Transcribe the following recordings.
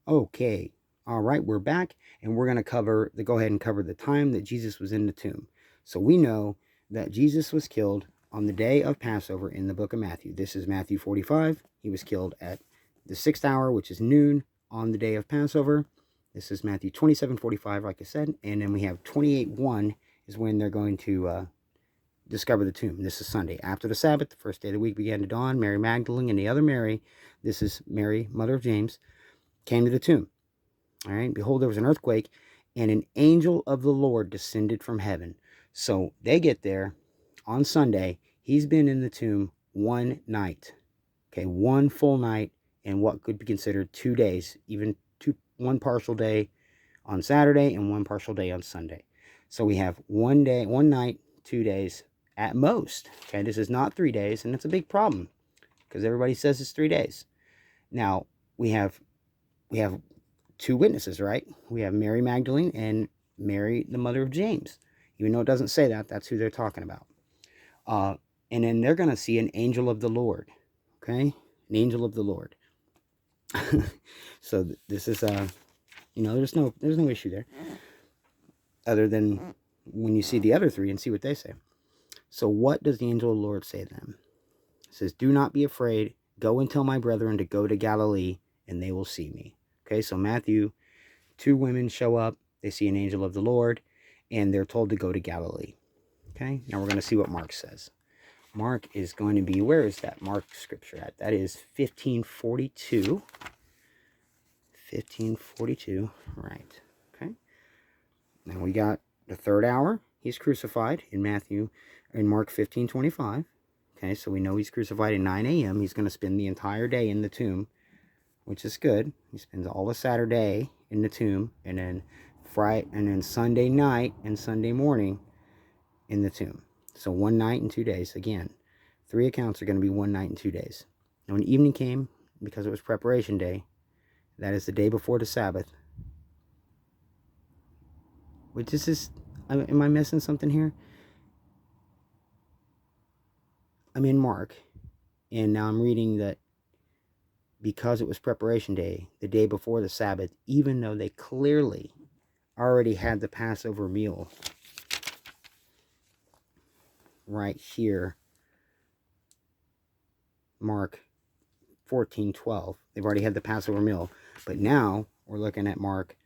Okay. All right, we're back and we're going to go ahead and cover the time that Jesus was in the tomb. So we know that Jesus was killed on the day of Passover in the book of Matthew. This is Matthew 45. He was killed at the 6th hour, which is noon on the day of Passover. This is Matthew 27:45, like I said. And then we have 28:1 is when they're going to discover the tomb. This is Sunday. After the Sabbath, the first day of the week began to dawn. Mary Magdalene and the other Mary, this is Mary, mother of James, came to the tomb. All right. Behold, there was an earthquake, and an angel of the Lord descended from heaven. So they get there on Sunday. He's been in the tomb one night. Okay, one full night and what could be considered 2 days, even one partial day on Saturday and one partial day on Sunday. So we have 1 day, 1 night, 2 days at most. Okay, this is not 3 days, and it's a big problem because everybody says it's 3 days. Now we have two witnesses, right? We have Mary Magdalene and Mary, the mother of James. Even though it doesn't say that, that's who they're talking about. And then they're going to see an angel of the Lord. Okay? An angel of the Lord. So this is, there's no issue there. Other than when you see the other three and see what they say. So what does the angel of the Lord say to them? It says, do not be afraid. Go and tell my brethren to go to Galilee, and they will see me. Okay, so Matthew, two women show up. They see an angel of the Lord, and they're told to go to Galilee. Okay, now we're going to see what Mark says. Mark is going to be, where is that Mark scripture at? That is 1542. 1542, right. Okay, now we got the 3rd hour. He's crucified in Mark 15:25. Okay, so we know he's crucified at 9 a.m. He's going to spend the entire day in the tomb, which is good. He spends all of Saturday in the tomb, and then Sunday night and Sunday morning in the tomb. So 1 night and 2 days. Again, 3 accounts are going to be 1 night and 2 days. And when evening came, because it was preparation day, that is the day before the Sabbath. Which is am I missing something here? I'm in Mark, and now I'm reading that because it was preparation day, the day before the Sabbath, even though they clearly already had the Passover meal right here, Mark 14:12. They've already had the Passover meal, but now we're looking at Mark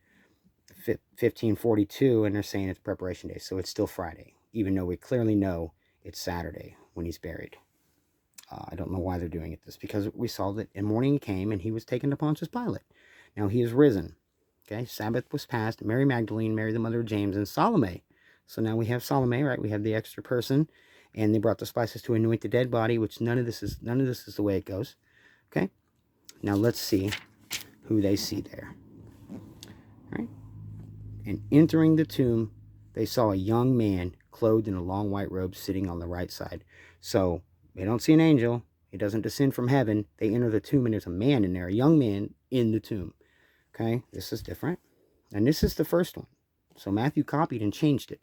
15:42, and they're saying it's preparation day, so it's still Friday, even though we clearly know it's Saturday when he's buried. I don't know why they're doing it this, because we saw that in morning came and he was taken to Pontius Pilate. Now he is risen. Okay, Sabbath was passed. Mary Magdalene, Mary the mother of James, and Salome. So now we have Salome, right? We have the extra person, and they brought the spices to anoint the dead body, which none of this is the way it goes. Okay, now let's see who they see there. All right, and entering the tomb, they saw a young man clothed in a long white robe sitting on the right side. So they don't see an angel. It doesn't descend from heaven. They enter the tomb, and there's a man in there, a young man in the tomb. Okay, this is different. And this is the first one. So Matthew copied and changed it.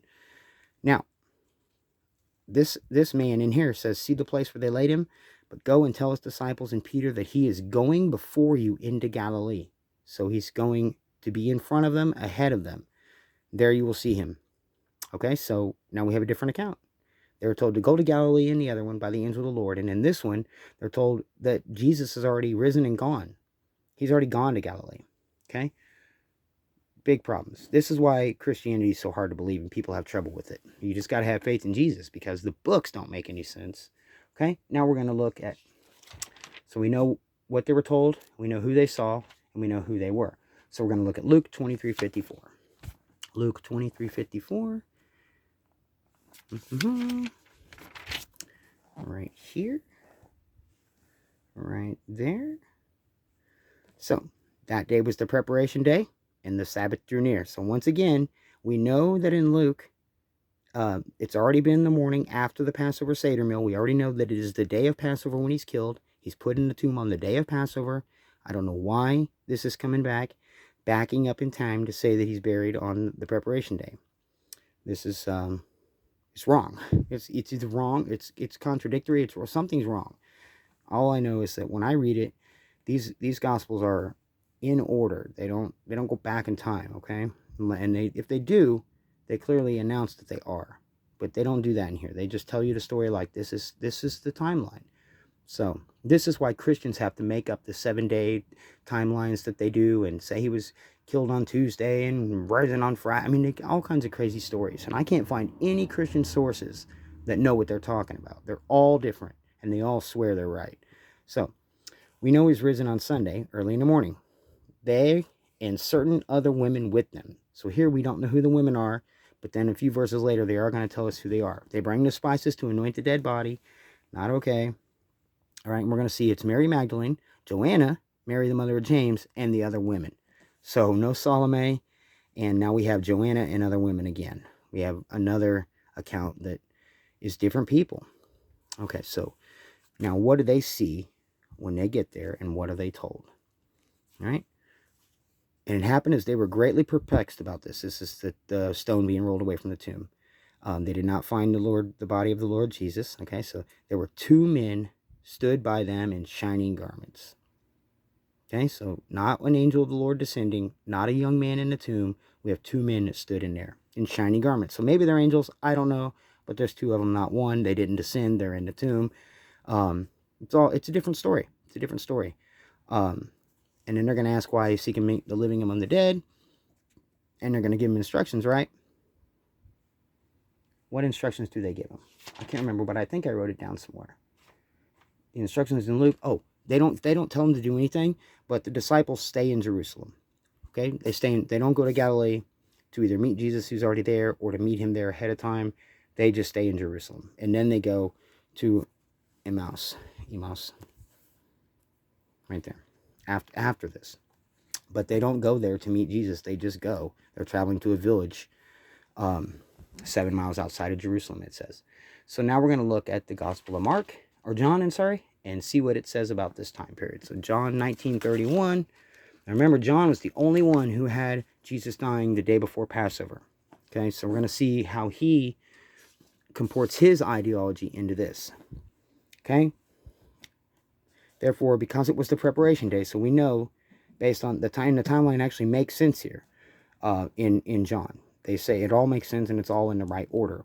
Now, this man in here says, see the place where they laid him? But go and tell his disciples and Peter that he is going before you into Galilee. So he's going to be in front of them, ahead of them. There you will see him. Okay, so now we have a different account. They were told to go to Galilee in the other one by the angel of the Lord. And in this one, they're told that Jesus is already risen and gone. He's already gone to Galilee. Okay? Big problems. This is why Christianity is so hard to believe and people have trouble with it. You just got to have faith in Jesus because the books don't make any sense. Okay? Now we're going to look at, so we know what they were told, we know who they saw, and we know who they were. So we're going to look at Luke 23:54. Luke 23:54. Right here. Right there. So that day was the preparation day, and the Sabbath drew near. So once again, we know that in Luke, it's already been the morning after the Passover Seder meal. We already know that it is the day of Passover when he's killed. He's put in the tomb on the day of Passover. I don't know why this is backing up in time to say that he's buried on the preparation day. This is it's wrong. It's either wrong. It's contradictory. Something's wrong. All I know is that when I read it, these gospels are in order. They don't go back in time, okay? And if they do, they clearly announce that they are. But they don't do that in here. They just tell you the story like this is the timeline. So this is why Christians have to make up the 7-day timelines that they do and say he was killed on Tuesday and rising on Friday. I mean, all kinds of crazy stories. And I can't find any Christian sources that know what they're talking about. They're all different, and they all swear they're right. So we know he's risen on Sunday, early in the morning. They and certain other women with them. So here we don't know who the women are, but then a few verses later, they are going to tell us who they are. They bring the spices to anoint the dead body. Not okay. All right, and we're going to see it's Mary Magdalene, Joanna, Mary the mother of James, and the other women. So no Salome, and now we have Joanna and other women again. We have another account that is different people. Okay, so now what do they see when they get there, and what are they told? All right, and it happened as they were greatly perplexed about this. This is the stone being rolled away from the tomb. They did not find the body of the Lord Jesus. Okay, so there were 2 men stood by them in shining garments. Okay, so not an angel of the Lord descending, not a young man in the tomb. We have 2 men that stood in there in shining garments. So maybe they're angels, I don't know, but there's 2 of them, not one. They didn't descend, they're in the tomb. It's a different story. It's a different story. And then they're going to ask why he's seeking the living among the dead, and they're going to give him instructions, right? What instructions do they give him? I can't remember, but I think I wrote it down somewhere. The instructions in Luke. Oh, they don't tell them to do anything, but the disciples stay in Jerusalem. Okay, they don't go to Galilee to either meet Jesus who's already there or to meet him there ahead of time. They just stay in Jerusalem, and then they go to Emmaus, right there, after this. But they don't go there to meet Jesus. They just go. They're traveling to a village 7 miles outside of Jerusalem, it says. So now we're going to look at the Gospel of Mark, or John, and see what it says about this time period. So John 19:31. Now remember, John was the only one who had Jesus dying the day before Passover. Okay, so we're going to see how he comports his ideology into this. Okay? Therefore, because it was the preparation day, so we know, based on the timeline actually makes sense here in John. They say it all makes sense and it's all in the right order.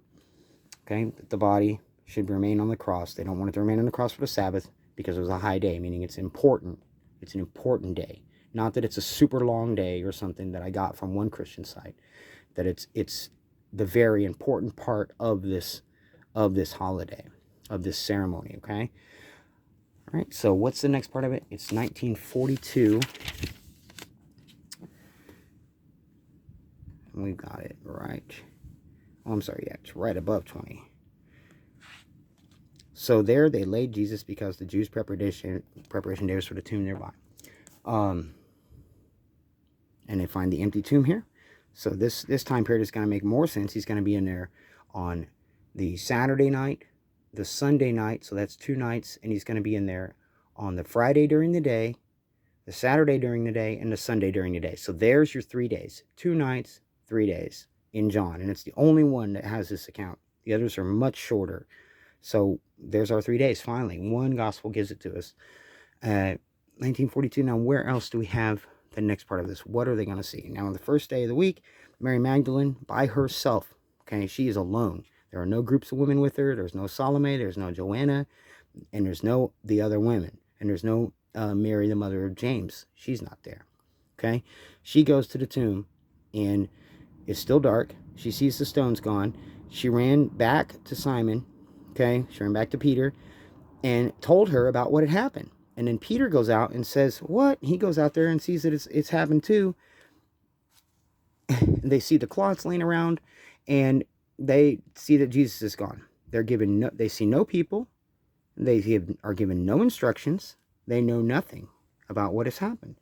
Okay? The body should remain on the cross. They don't want it to remain on the cross for the Sabbath because it was a high day, meaning it's important. It's an important day. Not that it's a super long day or something that I got from one Christian site. That it's the very important part of this holiday, of this ceremony, okay? All right, so what's the next part of it? It's 1942. And we've got it right. Oh, I'm sorry, yeah, it's right above 20. So there they laid Jesus because the Jews' preparation day was for the tomb nearby. And they find the empty tomb here. So this time period is going to make more sense. He's going to be in there on the Saturday night, the Sunday night, so that's 2 nights, and he's going to be in there on the Friday during the day, the Saturday during the day, and the Sunday during the day. So there's your 3 days. 2 nights, 3 days in John, and it's the only one that has this account. The others are much shorter. So there's our 3 days, finally. One gospel gives it to us. 1942, now where else do we have the next part of this? What are they going to see? Now on the first day of the week, Mary Magdalene by herself. Okay, she is alone. There are no groups of women with her. There's no Salome. There's no Joanna. And there's no the other women. And there's no Mary, the mother of James. She's not there. Okay, she goes to the tomb, and it's still dark. She sees the stones gone. She ran back to Simon. Okay, she ran back to Peter and told her about what had happened. And then Peter goes out and says, what? He goes out there and sees that it's happened too. They see the cloths laying around, and they see that Jesus is gone. They see no people. They are given no instructions. They know nothing about what has happened.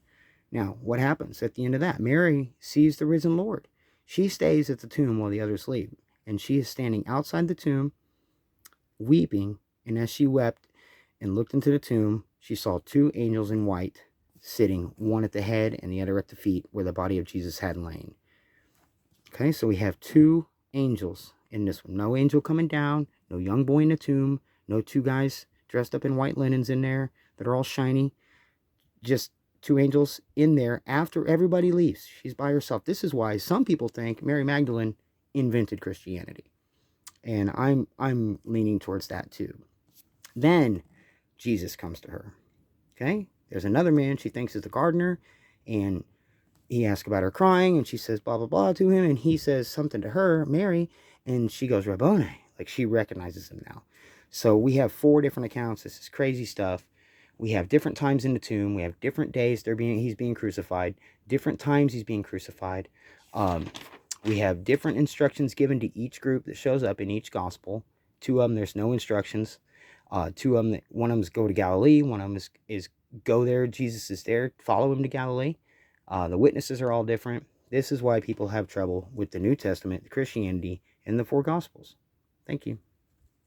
Now, what happens at the end of that? Mary sees the risen Lord. She stays at the tomb while the others leave. And she is standing outside the tomb, weeping. And as she wept and looked into the tomb, she saw 2 angels in white sitting, one at the head and the other at the feet where the body of Jesus had lain. Okay, so we have 2 angels in this one. No angel coming down, no young boy in the tomb, no 2 guys dressed up in white linens in there that are all shiny. Just two angels in there after everybody leaves. She's by herself. This is why some people think Mary Magdalene invented Christianity. And I'm leaning towards that too. Then Jesus comes to her. Okay? There's another man she thinks is the gardener, and he asks about her crying, and she says blah blah blah to him, and he says something to her, Mary, and she goes Rabboni, like she recognizes him now. So we have 4 different accounts. This is crazy stuff. We have different times in the tomb. We have different days he's being crucified. Different times he's being crucified. We have different instructions given to each group that shows up in each gospel. 2 of them, there's no instructions. 2 of them, one of them is go to Galilee. One of them is go there. Jesus is there. Follow him to Galilee. The witnesses are all different. This is why people have trouble with the New Testament, Christianity, and the 4 Gospels. Thank you.